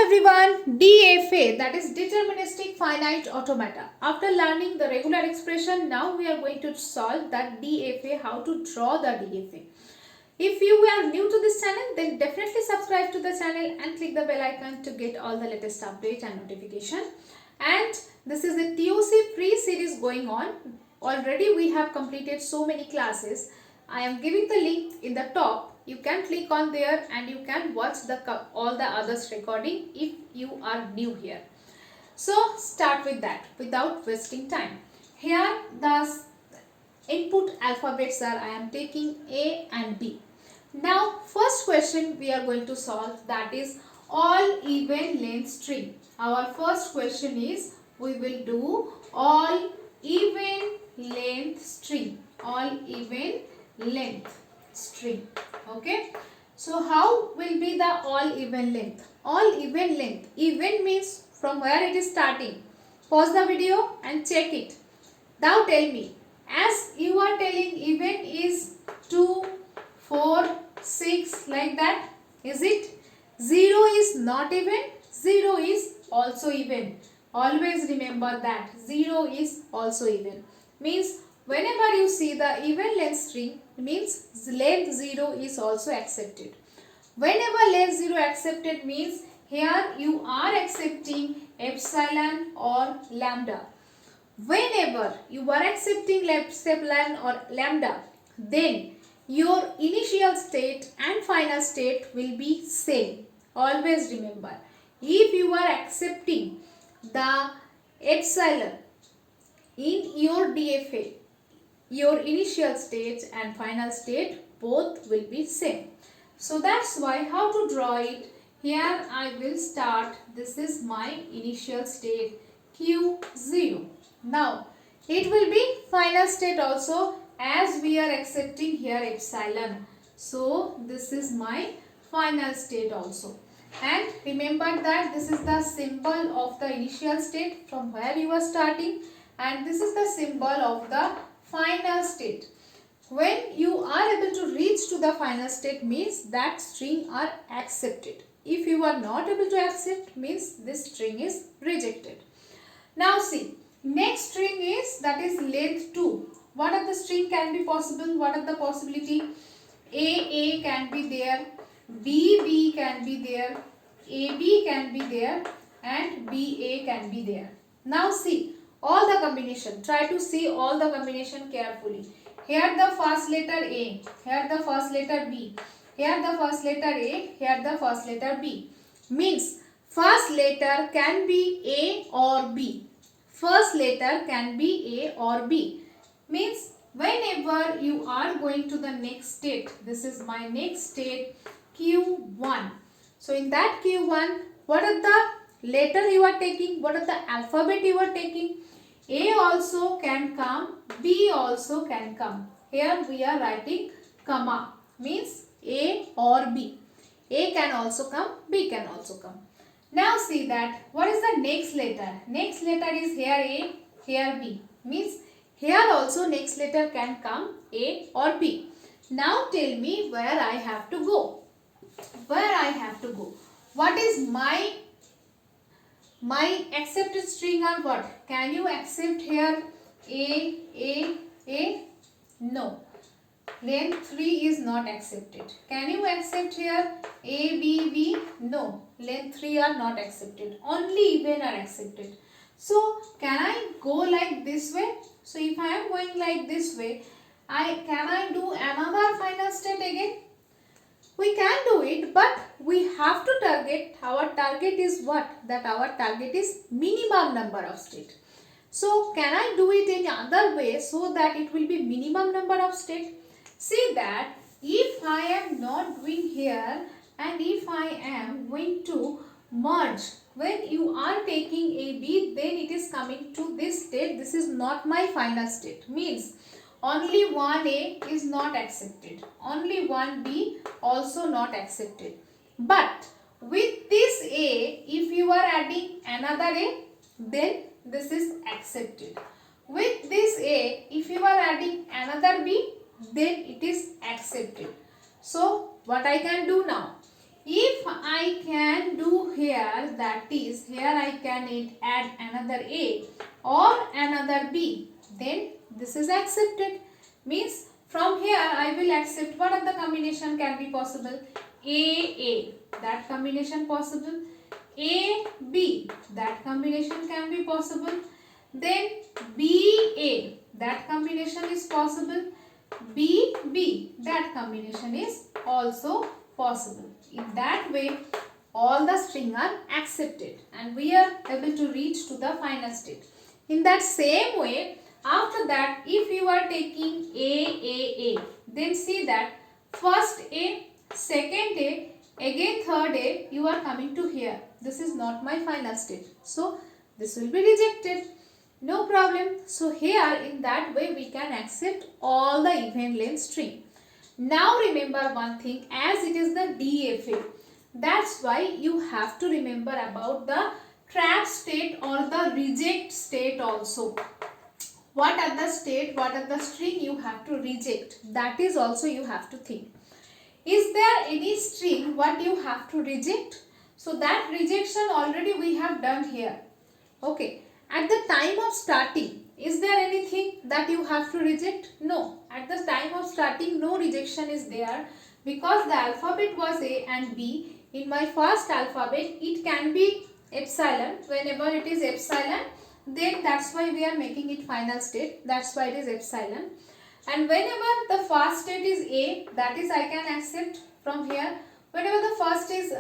everyone, DFA, that is deterministic finite automata. After learning the regular expression, now we are going to solve that DFA, how to draw the DFA. If you are new to this channel, then definitely subscribe to the channel and click the bell icon to get all the latest update and notification. And this is the TOC free series going on. Already we have completed so many classes. I am giving the link in the top. You can click on there and you can watch all the others recording if you are new here. So start with that without wasting time. Here the input alphabets are, I am taking A and B. Now first question we are going to solve, that is all even length string. Our first question is, we will do all even length string. All even length string. Okay. So how will be the all even length? All even length. Even means from where it is starting. Pause the video and check it. Now tell me, as you are telling even is 2, 4, 6 like that. Is it? 0 is not even. 0 is also even. Always remember that 0 is also even. Means whenever you see the even length string, means length 0 is also accepted. Whenever length 0 accepted means here you are accepting epsilon or lambda. Whenever you are accepting epsilon or lambda, then your initial state and final state will be same. Always remember, if you are accepting the epsilon in your DFA, your initial state and final state both will be same. So that's why how to draw it. Here I will start. This is my initial state Q0. Now it will be final state also, as we are accepting here epsilon. So this is my final state also. And remember that this is the symbol of the initial state from where you are starting, and this is the symbol of the final state. When you are able to reach to the final state means that string are accepted. If you are not able to accept means this string is rejected. Now see, next string is, that is length 2. What are the string can be possible? What are the possibility? A can be there, B can be there, AB can be there, and BA can be there. Now see all the combination. Try to see all the combination carefully. Here the first letter A, here the first letter B, here the first letter A, here the first letter B. Means first letter can be A or B. First letter can be A or B. Means whenever you are going to the next state, this is my next state Q1. So in that Q1, what are the letter you are taking? What are the alphabet you are taking? A also can come, B also can come. Here we are writing comma, means A or B. A can also come, B can also come. Now see that what is the next letter? Next letter is here A, here B. Means here also next letter can come A or B. Now tell me where I have to go. Where I have to go. What is my accepted string are what? Can you accept here A? No. Length 3 is not accepted. Can you accept here B? No. Length 3 are not accepted. Only even are accepted. So can I go like this way? So if I am going like this way, can I do another final state again? We can do it, but we have to target. Our target is what? That our target is minimum number of state. So can I do it in other way so that it will be minimum number of state? See that if I am not doing here and if I am going to merge, when you are taking AB, then it is coming to this state. This is not my final state. Means only one A is not accepted. Only one B also not accepted. But with this A, if you are adding another A, then this is accepted. With this A, if you are adding another B, then it is accepted. So what I can do now? if I can do here, that is, here I can add another A or another B, then this is accepted. Means from here I will accept what are the combination can be possible. A, that combination possible. A, B, that combination can be possible. Then B, A, that combination is possible. B, B, that combination is also possible. In that way, all the string are accepted and we are able to reach to the final state. In that same way, after that, if you are taking A, then see that first A, second A, again third A, you are coming to here. This is not my final state. So, this will be rejected. No problem. So, here in that way we can accept all the even length string. Now, remember one thing, as it is the DFA. That's why you have to remember about the trap state or the reject state also. What are the state, what are the string you have to reject? That is also you have to think. Is there any string what you have to reject? So that rejection already we have done here. Okay. At the time of starting, is there anything that you have to reject? No. At the time of starting, no rejection is there because the alphabet was A and B. In my first alphabet, it can be epsilon. Whenever it is epsilon, then that's why we are making it final state. That's why it is epsilon. And whenever the first state is A, that is I can accept from here. Whenever the first is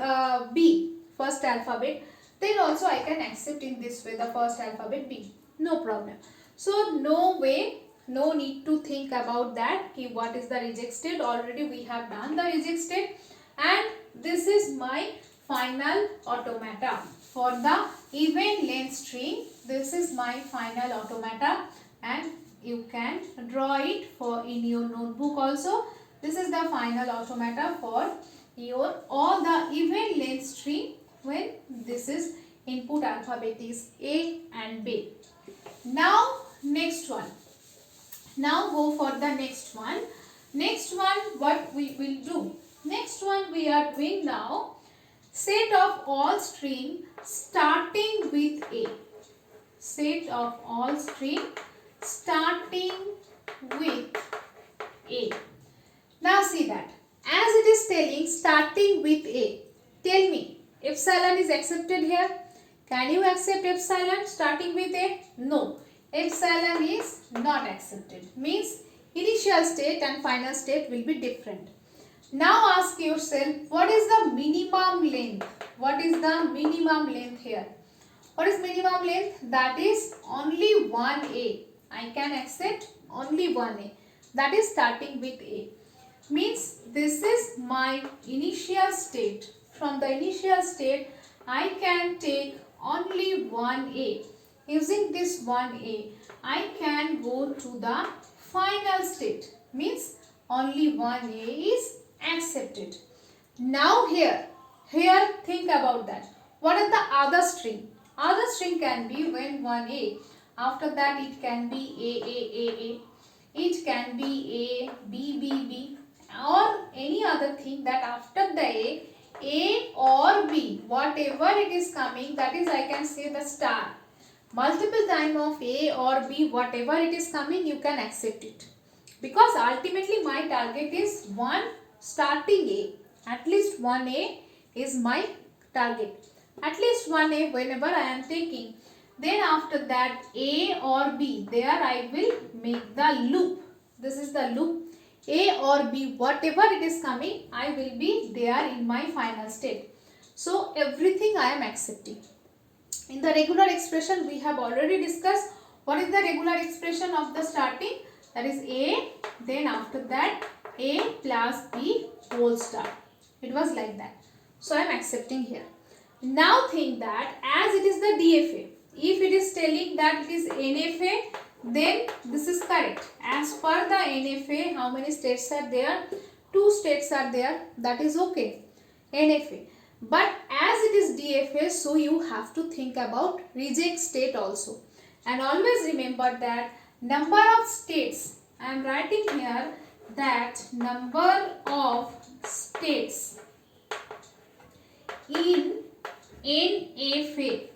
B, first alphabet, then also I can accept in this way the first alphabet B. No problem. So no way, no need to think about that. What is the reject state? Already we have done the reject state. And this is my final automata. For the even length string, this is my final automata. And you can draw it for in your notebook also. This is the final automata for your all the even length string when this is input alphabet is A and B. Now next one. Now go for the next one. Next one what we will do. Next one we are doing now set of all string starting with A. Set of all string starting with A. Now see that as it is telling starting with A. Tell me, epsilon is accepted here. Can you accept epsilon starting with A? No. Epsilon is not accepted. Means initial state and final state will be different. Now ask yourself, what is the minimum length? What is the minimum length here? What is minimum length? That is only one A. I can accept only one A. That is starting with A. Means this is my initial state. From the initial state, I can take only one A. Using this one A, I can go to the final state. Means only one A is accepted. Now here think about that. What are the other string? Other string can be when one A. After that it can be A. It can be A, B, or any other thing that after the A or B, whatever it is coming, that is I can say the star. Multiple time of A or B, whatever it is coming, you can accept it. Because ultimately my target is one starting A. At least one A is my target. At least one A whenever I am taking. Then after that A or B, there I will make the loop. This is the loop. A or B, whatever it is coming, I will be there in my final state. So everything I am accepting. In the regular expression, we have already discussed what is the regular expression of the starting. That is A, then after that A plus B whole star. It was like that. So I am accepting here. Now think that as it is the DFA, if it is telling that it is NFA, then this is correct. As per the NFA, how many states are there? 2 states are there. That is okay. NFA. But as it is DFA, so you have to think about reject state also. And always remember that number of states, I am writing here that number of states in NFA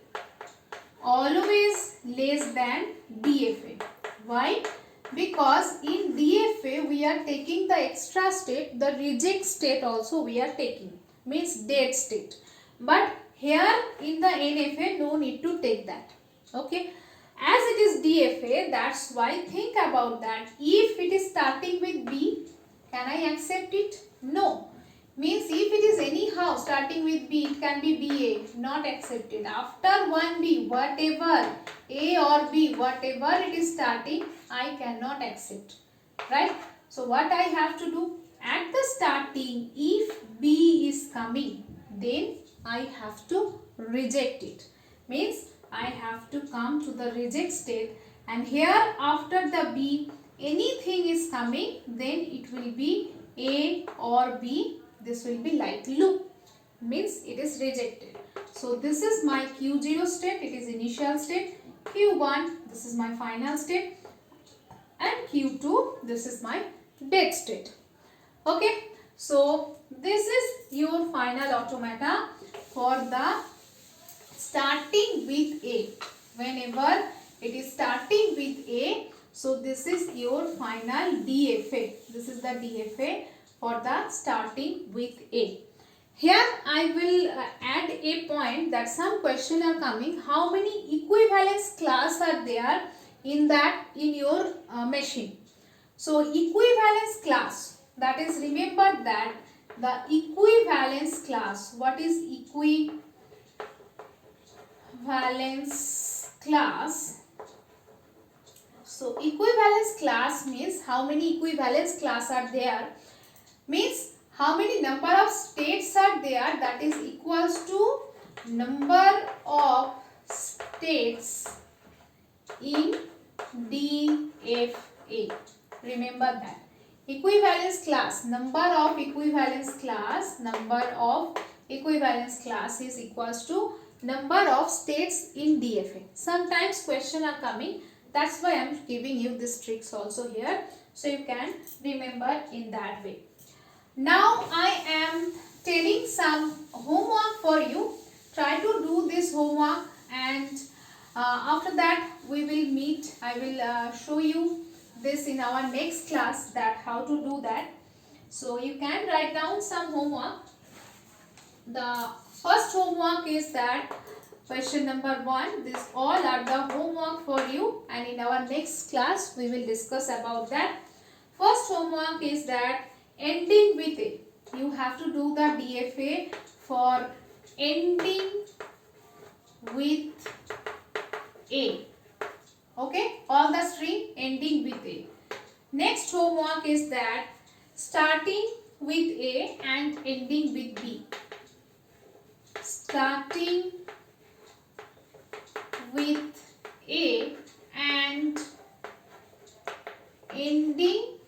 always less than DFA. Why? Because in DFA we are taking the extra state, the reject state also we are taking, means dead state. But here in the NFA no need to take that. Okay. As it is DFA, that's why think about that. If it is starting with B, can I accept it? No. Means if it is anyhow starting with B, it can be BA, not accepted. After 1B, whatever A or B, whatever it is starting, I cannot accept. Right? So what I have to do? At the starting, if B is coming, then I have to reject it. Means I have to come to the reject state, and here after the B anything is coming, then it will be A or B. This will be like loop, means it is rejected. So this is my Q0 state, it is initial state. Q1, this is my final state, and Q2, this is my dead state. Okay, so this is your final automata for the starting with A. Whenever it is starting with A, so this is your final DFA. This is the DFA for the starting with A. Here I will add a point that some questions are coming. How many equivalence class are there in your machine? So equivalence class, that is, remember that the equivalence class. What is equivalence class? So equivalence class means how many equivalence class are there, means how many number of states are there, that is equals to number of states in DFA. Remember that. Equivalence class, number of equivalence class is equals to number of states in DFA. Sometimes questions are coming, that's why I am giving you these tricks also here, so you can remember in that way. Now I am telling some homework for you. Try to do this homework, and after that we will meet. I will show you this in our next class, that how to do that. So you can write down some homework. The first homework is that question number 1. This all are the homework for you, and in our next class we will discuss about that. First homework is that ending with A. You have to do the DFA for ending with A. Okay, all the string ending with A. Next homework is that starting with A and ending with B. Starting with A and ending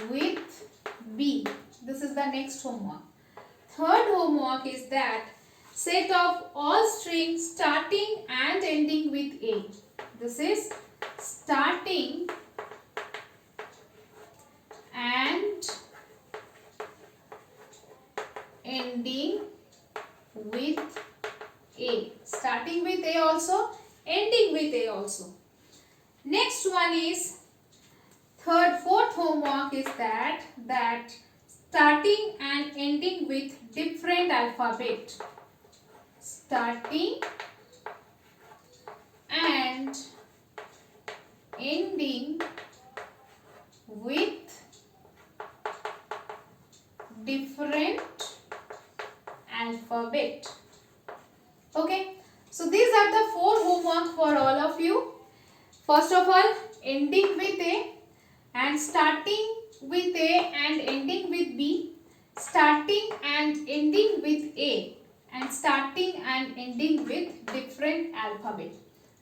with B. This is the next homework. Third homework is that set of all strings starting and ending with A. This is starting and ending with A. Starting with A also, ending with A also. Next one is fourth homework is that starting and ending with different alphabet. Starting and ending with different alphabet. Okay, so these are the 4 homework for all of you. First of all, ending with A and starting with A and ending with B, starting and ending with A and starting and ending with different alphabet.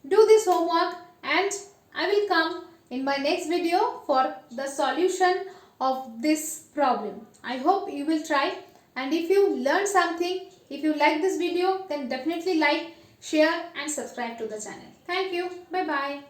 Do this homework, and I will come in my next video for the solution of this problem. I hope you will try, and if you learn something, if you like this video, then definitely like, share and subscribe to the channel. Thank you. Bye bye.